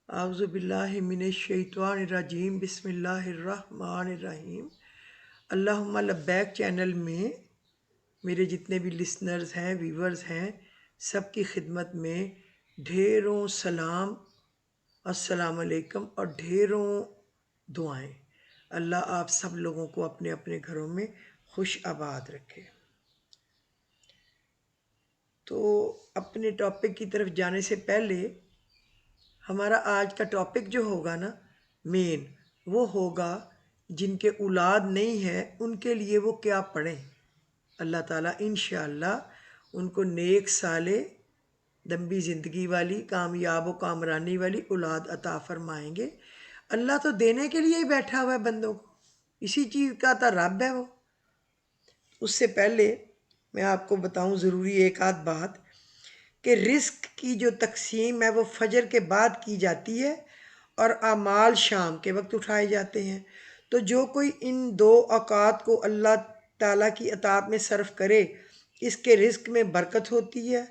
اعوذ باللہ من الشیطان الرجیم بسم اللہ الرحمن الرحیم۔ اللہم لبیک چینل میں میرے جتنے بھی لسنرز ہیں، ویورز ہیں، سب کی خدمت میں ڈھیروں سلام، السلام علیکم اور ڈھیروں دعائیں۔ اللہ آپ سب لوگوں کو اپنے اپنے گھروں میں خوش آباد رکھے۔ تو اپنے ٹاپک کی طرف جانے سے پہلے ہمارا آج کا ٹاپک جو ہوگا نا مین، وہ ہوگا جن کے اولاد نہیں ہے ان کے لیے وہ کیا پڑھیں۔ اللہ تعالیٰ انشاءاللہ ان کو نیک صالح لمبی زندگی والی کامیاب و کامرانی والی اولاد عطا فرمائیں گے۔ اللہ تو دینے کے لیے ہی بیٹھا ہوا ہے بندوں کو، اسی چیز کا تو رب ہے وہ۔ اس سے پہلے میں آپ کو بتاؤں ضروری ایک آدھ بات کہ رزق کی جو تقسیم ہے وہ فجر کے بعد کی جاتی ہے اور اعمال شام کے وقت اٹھائے جاتے ہیں۔ تو جو کوئی ان دو اوقات کو اللہ تعالیٰ کی اطاعت میں صرف کرے، اس کے رزق میں برکت ہوتی ہے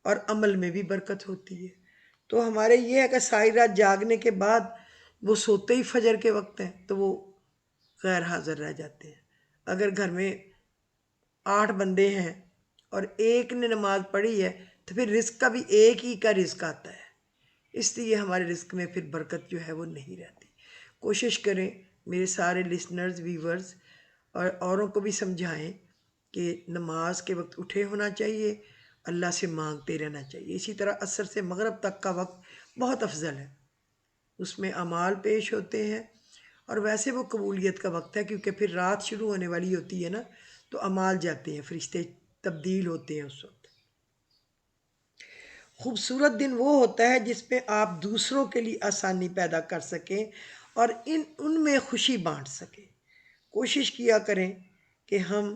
اور عمل میں بھی برکت ہوتی ہے۔ تو ہمارے یہ ہے کہ ساری رات جاگنے کے بعد وہ سوتے ہی فجر کے وقت ہیں تو وہ غیر حاضر رہ جاتے ہیں۔ اگر گھر میں 8 بندے ہیں اور ایک نے نماز پڑھی ہے تو پھر رزق کا بھی ایک ہی کا رزق آتا ہے، اس لیے ہمارے رزق میں پھر برکت جو ہے وہ نہیں رہتی۔ کوشش کریں میرے سارے لسنرز، ویورز اور اوروں کو بھی سمجھائیں کہ نماز کے وقت اٹھے ہونا چاہیے، اللہ سے مانگتے رہنا چاہیے۔ اسی طرح عصر سے مغرب تک کا وقت بہت افضل ہے، اس میں اعمال پیش ہوتے ہیں اور ویسے وہ قبولیت کا وقت ہے کیونکہ پھر رات شروع ہونے والی ہوتی ہے نا، تو اعمال جاتے ہیں، فرشتے تبدیل ہوتے ہیں اس وقت۔ خوبصورت دن وہ ہوتا ہے جس میں آپ دوسروں کے لیے آسانی پیدا کر سکیں اور ان میں خوشی بانٹ سکیں۔ کوشش کیا کریں کہ ہم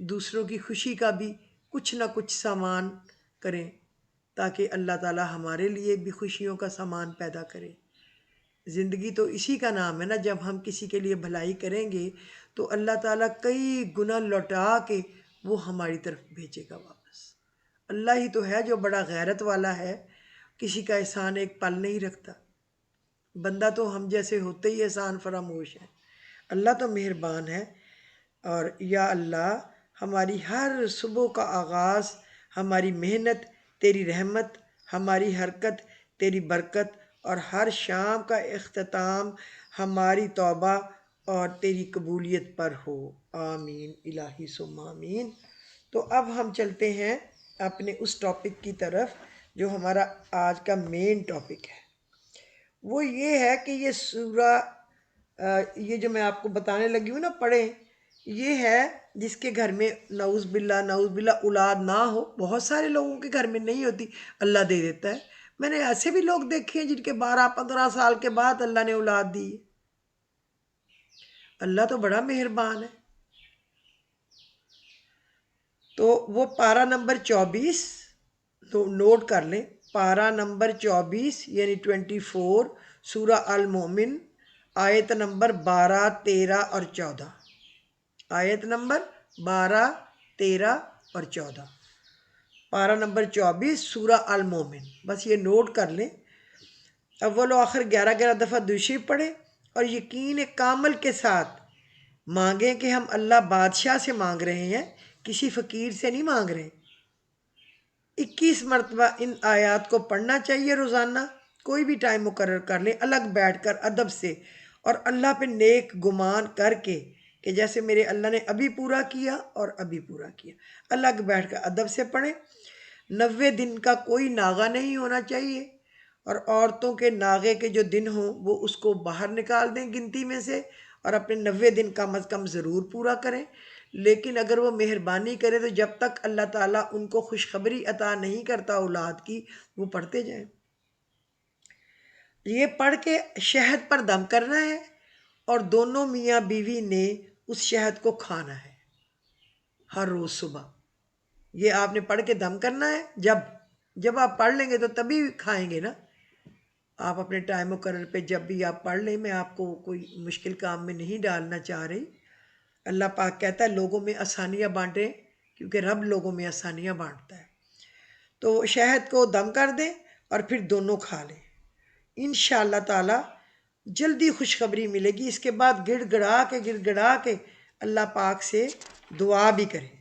دوسروں کی خوشی کا بھی کچھ نہ کچھ سامان کریں تاکہ اللہ تعالیٰ ہمارے لیے بھی خوشیوں کا سامان پیدا کرے۔ زندگی تو اسی کا نام ہے نا، جب ہم کسی کے لیے بھلائی کریں گے تو اللہ تعالیٰ کئی گنا لوٹا کے وہ ہماری طرف بھیجے گا واپس۔ اللہ ہی تو ہے جو بڑا غیرت والا ہے، کسی کا احسان ایک پل نہیں رکھتا۔ بندہ تو ہم جیسے ہوتے ہی احسان فراموش ہے، اللہ تو مہربان ہے۔ اور یا اللہ ہماری ہر صبح کا آغاز، ہماری محنت تیری رحمت، ہماری حرکت تیری برکت اور ہر شام کا اختتام ہماری توبہ اور تیری قبولیت پر ہو، آمین الہی ثم آمین۔ تو اب ہم چلتے ہیں اپنے اس ٹاپک کی طرف جو ہمارا آج کا مین ٹاپک ہے۔ وہ یہ ہے کہ یہ سورہ یہ جو میں آپ کو بتانے لگی ہوں نا پڑھیں، یہ ہے جس کے گھر میں نعوذ باللہ اولاد نہ ہو۔ بہت سارے لوگوں کے گھر میں نہیں ہوتی، اللہ دے دیتا ہے۔ میں نے ایسے بھی لوگ دیکھے ہیں جن کے 12-15 سال کے بعد اللہ نے اولاد دی ہے۔ اللہ تو بڑا مہربان ہے۔ تو وہ پارہ نمبر 24 تو نوٹ کر لیں، پارہ نمبر 24 یعنی 24 سورہ المومن، آیت نمبر 12، 13 اور 14۔ آیت نمبر 12، 13 اور 14، پارہ نمبر 24 سورہ المومن۔ بس یہ نوٹ کر لیں، اول و آخر 11 دفعہ دوشی پڑھیں اور یقین کامل کے ساتھ مانگیں کہ ہم اللہ بادشاہ سے مانگ رہے ہیں، کسی فقیر سے نہیں مانگ رہے۔ 21 مرتبہ ان آیات کو پڑھنا چاہیے روزانہ، کوئی بھی ٹائم مقرر کر لیں، الگ بیٹھ کر ادب سے اور اللہ پہ نیک گمان کر کے کہ جیسے میرے اللہ نے ابھی پورا کیا اور ابھی پورا کیا، الگ بیٹھ کر ادب سے پڑھیں۔ 90 دن کا کوئی ناغہ نہیں ہونا چاہیے، اور عورتوں کے ناغے کے جو دن ہوں وہ اس کو باہر نکال دیں گنتی میں سے اور اپنے 90 دن کم از کم ضرور پورا کریں۔ لیکن اگر وہ مہربانی کرے تو جب تک اللہ تعالیٰ ان کو خوشخبری عطا نہیں کرتا اولاد کی، وہ پڑھتے جائیں۔ یہ پڑھ کے شہد پر دم کرنا ہے اور دونوں میاں بیوی نے اس شہد کو کھانا ہے ہر روز صبح۔ یہ آپ نے پڑھ کے دم کرنا ہے، جب آپ پڑھ لیں گے تو تبھی کھائیں گے نا۔ آپ اپنے ٹائم مقرر پہ جب بھی آپ پڑھ لیں، میں آپ کو کوئی مشکل کام میں نہیں ڈالنا چاہ رہی۔ اللہ پاک کہتا ہے لوگوں میں آسانیاں بانٹیں کیونکہ رب لوگوں میں آسانیاں بانٹتا ہے۔ تو شہد کو دم کر دیں اور پھر دونوں کھا لیں۔ انشاءاللہ تعالی جلدی خوشخبری ملے گی۔ اس کے بعد گڑ گڑا کے اللہ پاک سے دعا بھی کریں۔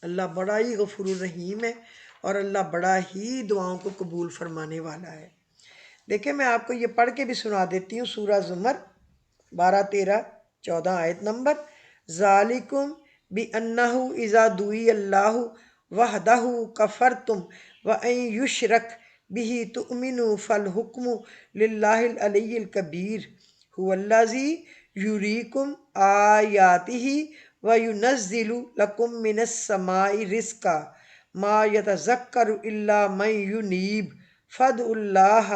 اللہ بڑا ہی غفور الرحیم ہے اور اللہ بڑا ہی دعاؤں کو قبول فرمانے والا ہے۔ دیکھیں میں آپ کو یہ پڑھ کے بھی سنا دیتی ہوں، سورہ زمر 12، 13، 14 آیت نمبر۔ ذالکم بِأَنَّهُ اِذَا دُعِیَ اللَّهُ وَحْدَهُ کَفَرْتُمْ وَإِن یُشْرَکْ بِهِ تُؤْمِنُوا فَالْحُکْمُ لِلَّهِ الْعَلِیِّ الْکَبِیرِ هُوَ الَّذِی یُرِیکُمْ آیَاتِهِ وَیُنَزِّلُ لَکُم مِّنَ السَّمَاءِ رِزْقًا مَا یَتَذَکَّرُ إِلَّا مَن یُنِیبُ فَادْعُوا اللَّهَ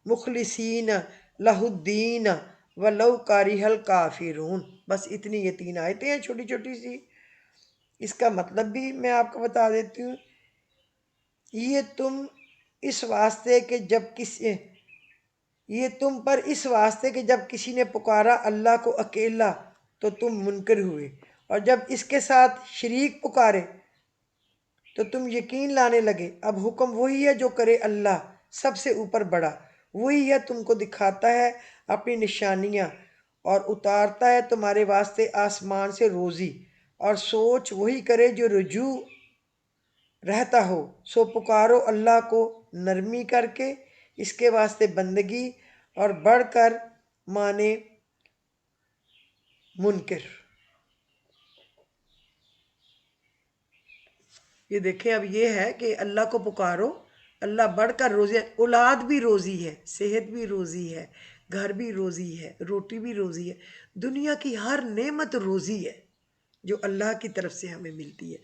مُخْلِصِینَ لَہُ الدِّینَ وَلَوْ کَرِہَ الْکَافِرُونَ۔ بس اتنی یہ 3 آیتیں ہیں چھوٹی چھوٹی سی۔ اس کا مطلب بھی میں آپ کو بتا دیتی ہوں۔ یہ تم پر اس واسطے کہ جب کسی نے پکارا اللہ کو اکیلا تو تم منکر ہوئے، اور جب اس کے ساتھ شریک پکارے تو تم یقین لانے لگے۔ اب حکم وہی ہے جو کرے اللہ سب سے اوپر بڑا، وہی ہے تم کو دکھاتا ہے اپنی نشانیاں اور اتارتا ہے تمہارے واسطے آسمان سے روزی، اور سوچ وہی کرے جو رجوع رہتا ہو۔ سو پکارو اللہ کو نرمی کر کے، اس کے واسطے بندگی اور بڑھ کر مانے منکر۔ یہ دیکھیں اب یہ ہے کہ اللہ کو پکارو، اللہ بڑھ کر روزی، اولاد بھی روزی ہے، صحت بھی روزی ہے، گھر بھی روزی ہے، روٹی بھی روزی ہے، دنیا کی ہر نعمت روزی ہے جو اللہ کی طرف سے ہمیں ملتی ہے۔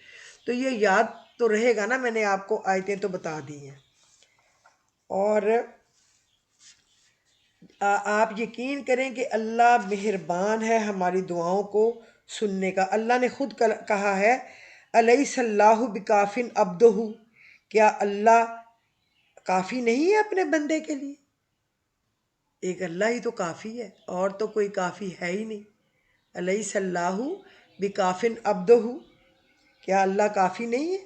تو یہ یاد تو رہے گا نا، میں نے آپ کو آیتیں تو بتا دی ہیں، اور آپ یقین کریں کہ اللہ مہربان ہے ہماری دعاؤں کو سننے کا۔ اللہ نے خود کہا ہے الیس اللہ بکاف عبدہ، کیا اللہ کافی نہیں ہے اپنے بندے کے لیے؟ ایک اللہ ہی تو کافی ہے، اور تو کوئی کافی ہے ہی نہیں۔ الیس اللہ بکاف عبدہ، کیا اللہ کافی نہیں ہے؟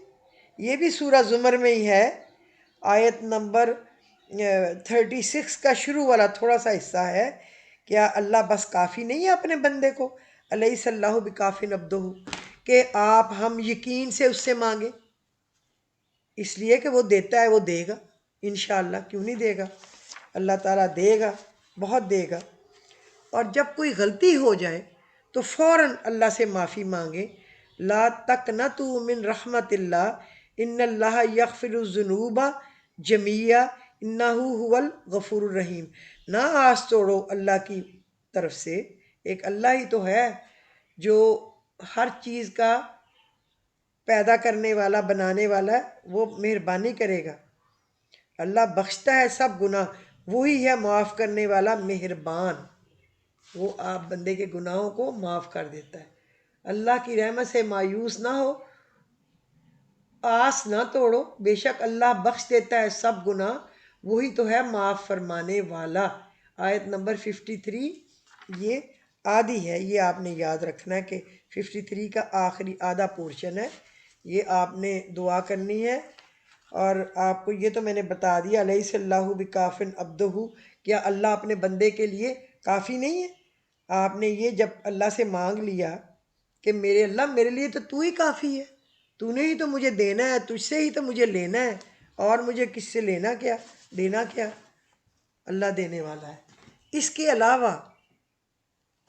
یہ بھی سورہ زمر میں ہی ہے، آیت نمبر 36 کا شروع والا تھوڑا سا حصہ ہے۔ کیا اللہ بس کافی نہیں ہے اپنے بندے کو؟ الیس اللہ بکاف عبدہ، کہ آپ ہم یقین سے اس سے مانگیں، اس لیے کہ وہ دیتا ہے، وہ دے گا انشاءاللہ، کیوں نہیں دے گا؟ اللہ تعالیٰ دے گا، بہت دے گا۔ اور جب کوئی غلطی ہو جائے تو فوراً اللہ سے معافی مانگے۔ لا تقنطوا من رحمت اللہ ان اللہ یغفر الذنوب جميعا انہ هو الغفور الرحیم۔ نہ آس توڑو اللہ کی طرف سے، ایک اللہ ہی تو ہے جو ہر چیز کا پیدا کرنے والا، بنانے والا ہے، وہ مہربانی کرے گا۔ اللہ بخشتا ہے سب گناہ، وہی ہے معاف کرنے والا مہربان، وہ آپ بندے کے گناہوں کو معاف کر دیتا ہے۔ اللہ کی رحمت سے مایوس نہ ہو، آس نہ توڑو، بے شک اللہ بخش دیتا ہے سب گناہ، وہی تو ہے معاف فرمانے والا۔ آیت نمبر 53 یہ آدھی ہے، یہ آپ نے یاد رکھنا ہے کہ 53 کا آخری آدھا پورشن ہے، یہ آپ نے دعا کرنی ہے۔ اور آپ کو یہ تو میں نے بتا دیا الیس اللہ بکاف عبدہ، کیا اللہ اپنے بندے کے لیے کافی نہیں ہے؟ آپ نے یہ جب اللہ سے مانگ لیا کہ میرے اللہ میرے لیے تو ہی کافی ہے، تو نے ہی تو مجھے دینا ہے، تجھ سے ہی تو مجھے لینا ہے، اور مجھے کس سے لینا کیا، دینا کیا؟ اللہ دینے والا ہے۔ اس کے علاوہ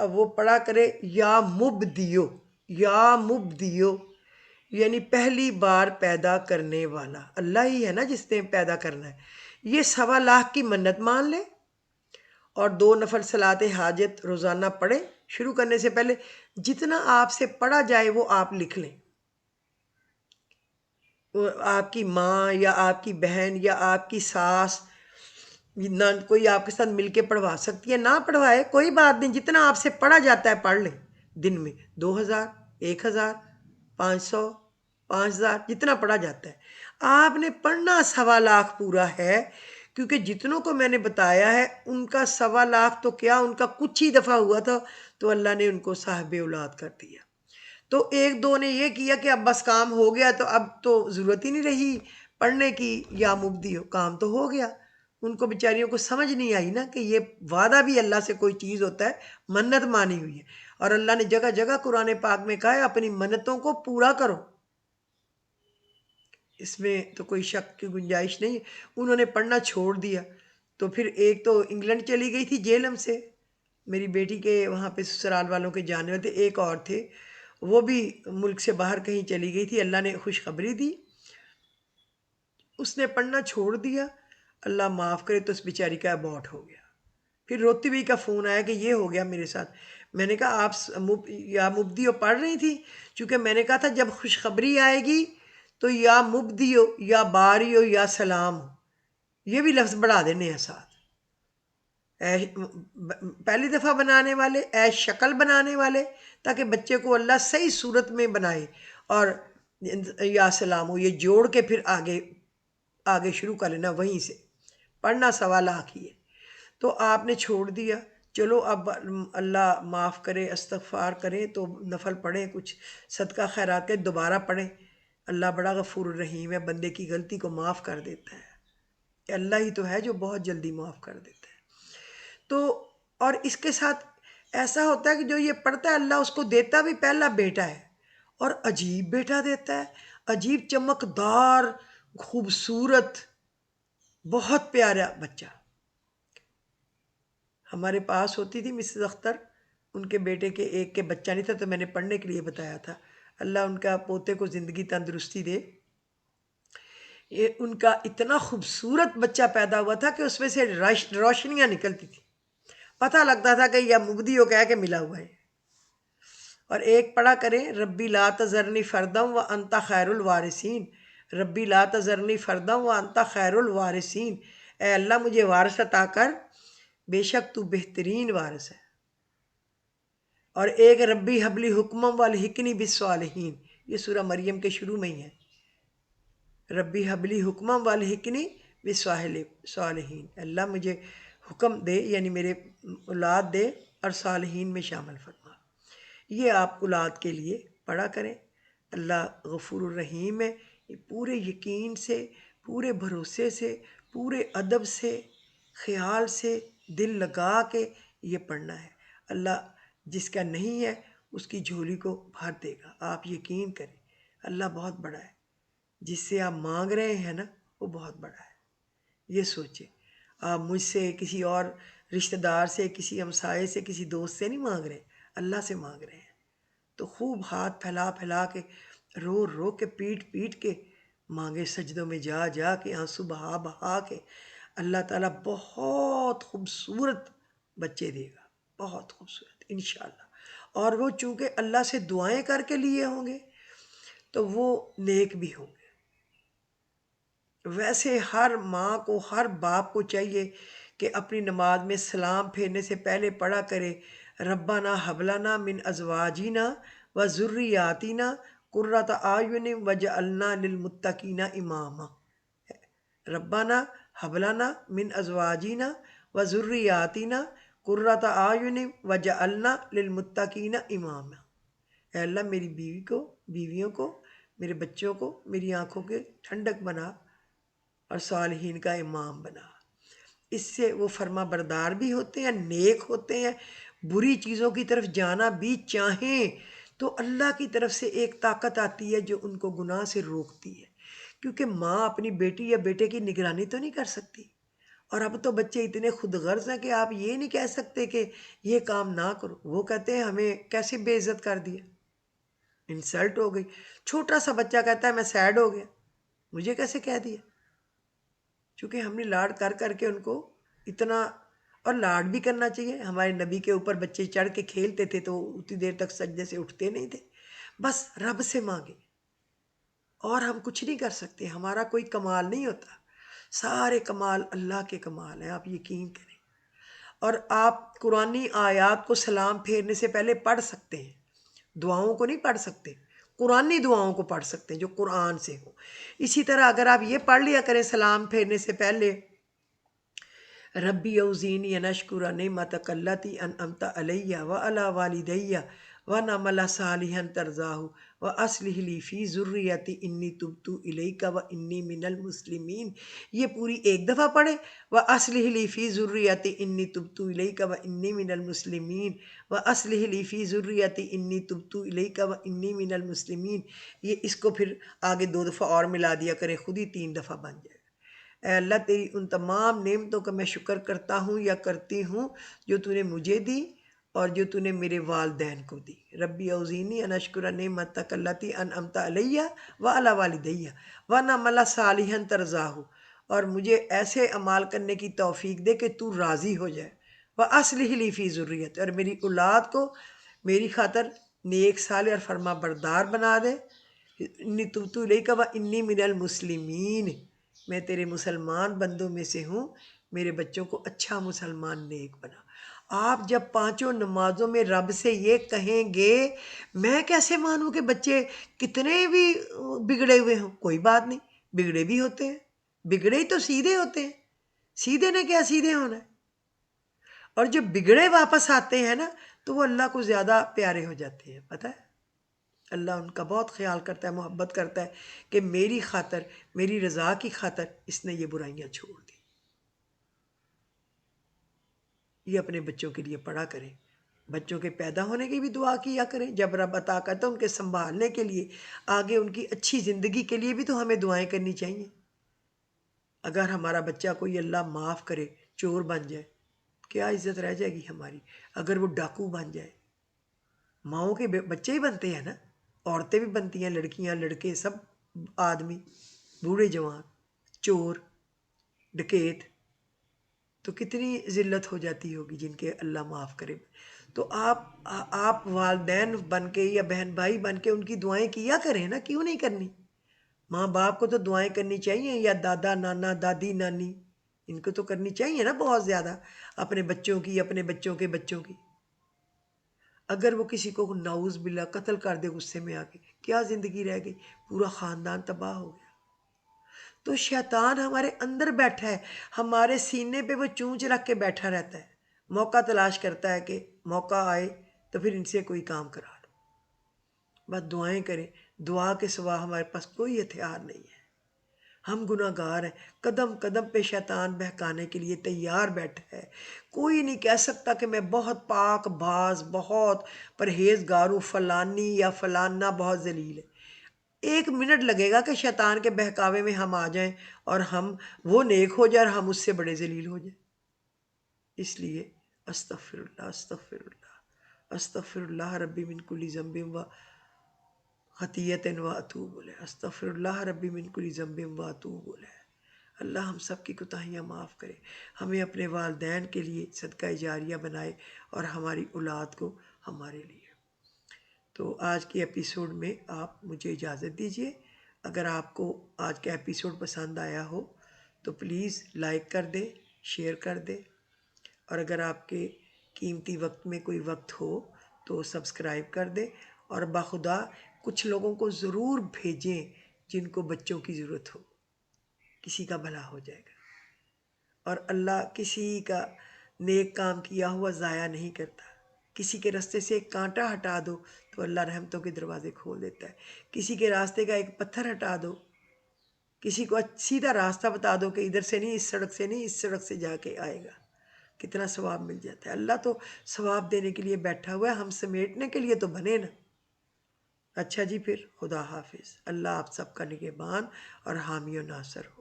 اب وہ پڑھا کرے یا مبدیو، یا مبدیو، یعنی پہلی بار پیدا کرنے والا اللہ ہی ہے نا جس نے پیدا کرنا ہے۔ یہ 1.25 کی منت مان لے اور 2 نفل صلاۃ حاجت روزانہ پڑھیں۔ شروع کرنے سے پہلے جتنا آپ سے پڑھا جائے وہ آپ لکھ لیں، آپ کی ماں یا آپ کی بہن یا آپ کی ساس، نہ کوئی آپ کے ساتھ مل کے پڑھوا سکتی ہے، نہ پڑھوائے کوئی بات نہیں، جتنا آپ سے پڑھا جاتا ہے پڑھ لیں دن میں، 2000، 1000، 500، 5000، جتنا پڑھا جاتا ہے۔ آپ نے پڑھنا 1.25 پورا ہے، کیونکہ جتنوں کو میں نے بتایا ہے ان کا 1.25 تو کیا، ان کا کچھ ہی دفعہ ہوا تھا تو اللہ نے ان کو صاحب اولاد کر دیا۔ تو 1-2 نے یہ کیا کہ اب بس کام ہو گیا، تو اب تو ضرورت ہی نہیں رہی پڑھنے کی، یا مبدی ہو، کام تو ہو گیا، ان کو بیچاریوں کو سمجھ نہیں آئی نا کہ یہ وعدہ بھی اللہ سے کوئی چیز ہوتا ہے، منت مانی ہوئی ہے، اور اللہ نے جگہ جگہ قرآن پاک میں کہا ہے اپنی منتوں کو پورا کرو، اس میں تو کوئی شک کی گنجائش نہیں ہے۔ انہوں نے پڑھنا چھوڑ دیا، تو پھر ایک تو انگلینڈ چلی گئی تھی جیلم سے، میری بیٹی کے وہاں پہ سسرال والوں کے جانے والے تھے، ایک اور تھے وہ بھی ملک سے باہر کہیں چلی گئی تھی، اللہ نے خوشخبری دی، اس نے پڑھنا چھوڑ دیا، اللہ معاف کرے تو اس بیچاری کا ابورٹ ہو گیا۔ پھر روتی ہوئی کا فون آیا کہ یہ ہو گیا میرے ساتھ۔ میں نے کہا آپ یا مبدی ہو پڑھ رہی تھی، چونکہ میں نے کہا تھا جب خوشخبری آئے گی تو یا مبدی ہو یا باری ہو یا سلام ہو، یہ بھی لفظ بڑھا دینے ہیں ساتھ، پہلی دفعہ بنانے والے، اے شکل بنانے والے، تاکہ بچے کو اللہ صحیح صورت میں بنائے، اور یا سلام ہو یہ جوڑ کے پھر آگے شروع کر لینا، وہیں سے پڑھنا 1.25 ہی ہے۔ تو آپ نے چھوڑ دیا، چلو اب اللہ معاف کرے، استغفار کریں تو نفل پڑھیں، کچھ صدقہ خیرات کے دوبارہ پڑھیں، اللہ بڑا غفور الرحیم ہے، بندے کی غلطی کو معاف کر دیتا ہے، کہ اللہ ہی تو ہے جو بہت جلدی معاف کر دیتا ہے۔ تو اور اس کے ساتھ ایسا ہوتا ہے کہ جو یہ پڑھتا ہے اللہ اس کو دیتا بھی پہلا بیٹا ہے، اور عجیب بیٹا دیتا ہے، عجیب چمکدار، خوبصورت، بہت پیارا بچہ۔ ہمارے پاس ہوتی تھی مسز اختر، ان کے بیٹے کے ایک کے بچہ نہیں تھا، تو میں نے پڑھنے کے لیے بتایا تھا، اللہ ان کا پوتے کو زندگی تندرستی دے، یہ ان کا اتنا خوبصورت بچہ پیدا ہوا تھا کہ اس میں سے روشنیاں نکلتی تھی، پتہ لگتا تھا کہ یہ مبدی ہو کہہ کے ملا ہوا ہے۔ اور ایک پڑھا کریں، ربی لا تذرنی فردم و انت خیر الوارثین، ربی لا تذرنی فردم و انت خیر الوارثین، اے اللہ مجھے وارث عطا کر، بے شک تو بہترین وارث ہے۔ اور ایک ربی حبلی حکمم والحقنی بالصالحین، یہ سورہ مریم کے شروع میں ہی ہے، ربی حبلی حکمم والحقنی بالصالحین، اللہ مجھے حکم دے، یعنی میرے اولاد دے اور صالحین میں شامل فرما۔ یہ آپ اولاد کے لیے پڑھا کریں، اللہ غفور الرحیم ہے، یہ پورے یقین سے، پورے بھروسے سے، پورے ادب سے، خیال سے، دل لگا کے یہ پڑھنا ہے۔ اللہ جس کا نہیں ہے اس کی جھولی کو بھر دے گا، آپ یقین کریں، اللہ بہت بڑا ہے، جس سے آپ مانگ رہے ہیں نا وہ بہت بڑا ہے، یہ سوچیں۔ آپ مجھ سے، کسی اور رشتہ دار سے، کسی ہمسائے سے، کسی دوست سے نہیں مانگ رہے، اللہ سے مانگ رہے ہیں، تو خوب ہاتھ پھیلا پھیلا کے، رو رو کے، پیٹ پیٹ کے مانگے، سجدوں میں جا جا کے، آنسو بہا بہا کے، اللہ تعالیٰ بہت خوبصورت بچے دے گا، بہت خوبصورت انشاءاللہ۔ اور وہ چونکہ اللہ سے دعائیں کر کے لیے ہوں گے تو وہ نیک بھی ہوں گے۔ ویسے ہر ماں کو، ہر باپ کو چاہیے کہ اپنی نماز میں سلام پھیرنے سے پہلے پڑھا کرے، ربنا حب لنا من ازواجنا و ذریاتنا قرۃ اعین وجعلنا للمتقین اماما، ربنا حب لنا من ازواجنا و ذریاتنا قرۃ اعین وجعلنا للمتقین اماما، اے اللہ میری بیویوں کو، میرے بچوں کو میری آنکھوں کے ٹھنڈک بنا اور صالحین کا امام بنا۔ اس سے وہ فرما بردار بھی ہوتے ہیں، نیک ہوتے ہیں، بری چیزوں کی طرف جانا بھی چاہیں تو اللہ کی طرف سے ایک طاقت آتی ہے جو ان کو گناہ سے روکتی ہے، کیونکہ ماں اپنی بیٹی یا بیٹے کی نگرانی تو نہیں کر سکتی، اور اب تو بچے اتنے خود غرض ہیں کہ آپ یہ نہیں کہہ سکتے کہ یہ کام نہ کرو، وہ کہتے ہیں ہمیں کیسے بے عزت کر دیا، انسلٹ ہو گئی۔ چھوٹا سا بچہ کہتا ہے میں سیڈ ہو گیا، مجھے کیسے کہہ دیا، چونکہ ہم نے لاڈ کر کر کے ان کو اتنا، اور لاڈ بھی کرنا چاہیے۔ ہمارے نبی کے اوپر بچے چڑھ کے کھیلتے تھے تو اتنی دیر تک سجدے سے اٹھتے نہیں تھے، بس رب سے مانگے، اور ہم کچھ نہیں کر سکتے، ہمارا کوئی کمال نہیں ہوتا، سارے کمال اللہ کے کمال ہیں، آپ یقین کریں۔ اور آپ قرآنی آیات کو سلام پھیرنے سے پہلے پڑھ سکتے ہیں، دعاؤں کو نہیں پڑھ سکتے، قرآنی دعاؤں کو پڑھ سکتے ہیں جو قرآن سے ہو۔ اسی طرح اگر آپ یہ پڑھ لیا کریں سلام پھیرنے سے پہلے، ربی اوزینی ان اشکر نعمتک التی انعمت علی وعلی والدی ونعمل صالحا ترضاه واصلح لی فی ذریتی انی تبت الیک وانی من المسلمین. یہ پوری ایک دفعہ پڑھے، واصلح لی فی ذریتی انی تبت الیک وانی من المسلمین، واصلح لی فی ذریتی انی تبت الیک وانی من المسلمین. یہ اس کو پھر آگے 2 دفعہ اور ملا دیا کریں، خود ہی 3 دفعہ بن جائے گا. اے اللہ تیری ان تمام نعمتوں کا میں شکر کرتا ہوں یا کرتی ہوں جو تو نے مجھے دی اور جو تو نے میرے والدین کو دی. ربی اوزینی ان اشکر نعمتک التی انعمت علیہ وعلی والدیہ ونعمل صالحا ترضاہ، اور مجھے ایسے اعمال کرنے کی توفیق دے کہ تو راضی ہو جائے. واصلح لی فی ذریتی، اور میری اولاد کو میری خاطر نیک صالح اور فرما بردار بنا دے. انی تبت الیک وانی من المسلمین، میں تیرے مسلمان بندوں میں سے ہوں، میرے بچوں کو اچھا مسلمان نیک بنا. آپ جب 5 نمازوں میں رب سے یہ کہیں گے، میں کیسے مانوں کہ بچے کتنے بھی بگڑے ہوئے ہوں؟ کوئی بات نہیں، بگڑے بھی ہوتے ہیں، بگڑے ہی تو سیدھے ہوتے ہیں، سیدھے نے کیا سیدھے ہونا ہے. اور جب بگڑے واپس آتے ہیں نا تو وہ اللہ کو زیادہ پیارے ہو جاتے ہیں. پتہ ہے اللہ ان کا بہت خیال کرتا ہے، محبت کرتا ہے کہ میری خاطر، میری رضا کی خاطر اس نے یہ برائیاں چھوڑ دی. یہ اپنے بچوں کے لیے پڑھا کریں، بچوں کے پیدا ہونے کی بھی دعا کیا کریں. جب رب عطا کرتا ہے ان کے سنبھالنے کے لیے، آگے ان کی اچھی زندگی کے لیے بھی تو ہمیں دعائیں کرنی چاہیے. اگر ہمارا بچہ کوئی اللہ معاف کرے چور بن جائے، کیا عزت رہ جائے گی ہماری؟ اگر وہ ڈاکو بن جائے، ماؤں کے بچے ہی بنتے ہیں نا، عورتیں بھی بنتی ہیں، لڑکیاں لڑکے سب آدمی، بوڑھے جوان، چور ڈکیت، تو کتنی ذلت ہو جاتی ہوگی جن کے اللہ معاف کرے. تو آپ والدین بن کے یا بہن بھائی بن کے ان کی دعائیں کیا کریں نا، کیوں نہیں کرنی؟ ماں باپ کو تو دعائیں کرنی چاہیے، یا دادا نانا دادی نانی، ان کو تو کرنی چاہیے نا بہت زیادہ، اپنے بچوں کی، اپنے بچوں کے بچوں کی. اگر وہ کسی کو نعوذ باللہ قتل کر دے غصے میں آ کے، کیا زندگی رہ گئی؟ پورا خاندان تباہ ہو گیا. تو شیطان ہمارے اندر بیٹھا ہے، ہمارے سینے پہ وہ چونچ رکھ کے بیٹھا رہتا ہے، موقع تلاش کرتا ہے کہ موقع آئے تو پھر ان سے کوئی کام کرا لو. بس دعائیں کریں، دعا کے سوا ہمارے پاس کوئی ہتھیار نہیں ہے. ہم گناہ گار ہیں، قدم قدم پہ شیطان بہکانے کے لیے تیار بیٹھا ہے. کوئی نہیں کہہ سکتا کہ میں بہت پاک باز، بہت پرہیزگار ہوں، فلانی یا فلانا بہت ذلیل ہے. 1 منٹ لگے گا کہ شیطان کے بہکاوے میں ہم آ جائیں اور وہ نیک ہو جائے اور ہم اس سے بڑے ذلیل ہو جائیں. اس لیے استغفر اللہ استغفر اللہ استغفر اللہ ربی من کل ذنب و خطیۃ و اتوب الیہ، استغفر اللہ ربی من کل ذنب و اتوب الیہ. اللہ ہم سب کی کوتاہیاں معاف کرے، ہمیں اپنے والدین کے لیے صدقہ جاریہ بنائے اور ہماری اولاد کو ہمارے لیے. تو آج کے ایپیسوڈ میں آپ مجھے اجازت دیجیے. اگر آپ کو آج کا ایپیسوڈ پسند آیا ہو تو پلیز لائک کر دیں، شیئر کر دیں، اور اگر آپ کے قیمتی وقت میں کوئی وقت ہو تو سبسکرائب کر دیں. اور بخدا کچھ لوگوں کو ضرور بھیجیں جن کو بچوں کی ضرورت ہو، کسی کا بھلا ہو جائے گا. اور اللہ کسی کا نیک کام کیا ہوا ضائع نہیں کرتا. کسی کے راستے سے ایک کانٹا ہٹا دو تو اللہ رحمتوں کے دروازے کھول دیتا ہے. کسی کے راستے کا ایک پتھر ہٹا دو، کسی کو سیدھا راستہ بتا دو کہ ادھر سے نہیں، اس سڑک سے نہیں، اس سڑک سے جا کے آئے گا، کتنا ثواب مل جاتا ہے. اللہ تو ثواب دینے کے لیے بیٹھا ہوا ہے، ہم سمیٹنے کے لیے تو بنے نا. اچھا جی، پھر خدا حافظ. اللہ آپ سب کا نگہبان اور حامی و ناصر ہو.